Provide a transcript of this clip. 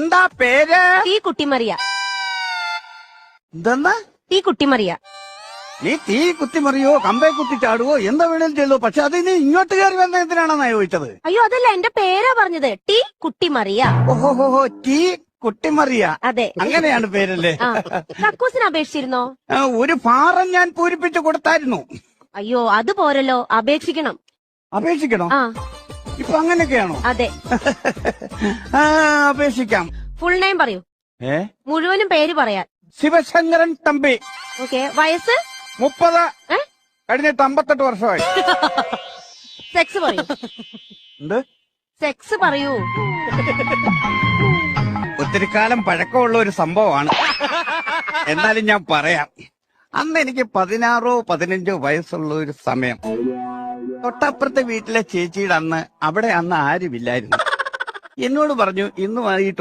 എന്താ പേര്? തീ കുട്ടിമറിയ. എന്തെന്നാ? തീ കുട്ടിമറിയ. നീ തീ കുത്തിമറിയോ കമ്പേ കുത്തി ചാടുവോ എന്താ വേണേലും ചെയ്തോ, പക്ഷെ അത് നീ ഇങ്ങോട്ട് കയറി വന്ന എന്തിനാണെന്നാ ചോദിച്ചത്? അയ്യോ അതല്ല, എന്റെ പേരാ പറഞ്ഞത്. ടീ കുട്ടിമറിയ. ഓഹോ തീ കുട്ടിമറിയ. അതെ, അങ്ങനെയാണ് പേരല്ലേ? കക്കൂസിന് അപേക്ഷിച്ചിരുന്നോ? ഒരു ഫാറം ഞാൻ പൂരിപ്പിച്ചു കൊടുത്തായിരുന്നു. അയ്യോ അത് പോരല്ലോ, അപേക്ഷിക്കണം. അപേക്ഷിക്കണോ? ആ ഇപ്പൊ അങ്ങനെയൊക്കെയാണോ? അതെ. അപേക്ഷിക്കാം. ഫുൾ നെയിം പറയൂ. മുഴുവനും പേര് പറയാൻ. ശിവശങ്കരൻ തമ്പി. ഓക്കെ. വയസ്സ്? 30. കഴിഞ്ഞിട്ട് 58 വർഷമായി. സെക്സ് പറയൂ. എന്ത് സെക്സ് പറയൂ? ഒത്തിരി കാലം പഴക്കമുള്ള ഒരു സംഭവമാണ്, എന്നാലും ഞാൻ പറയാം. അന്ന് എനിക്ക് 16 15 വയസ്സുള്ള ഒരു സമയം. തൊട്ടപ്പുറത്തെ വീട്ടിലെ ചേച്ചിയുടെ അവിടെ അന്ന് ആരുമില്ലായിരുന്നു. എന്നോട് പറഞ്ഞു, ഇന്ന് വൈകിട്ട്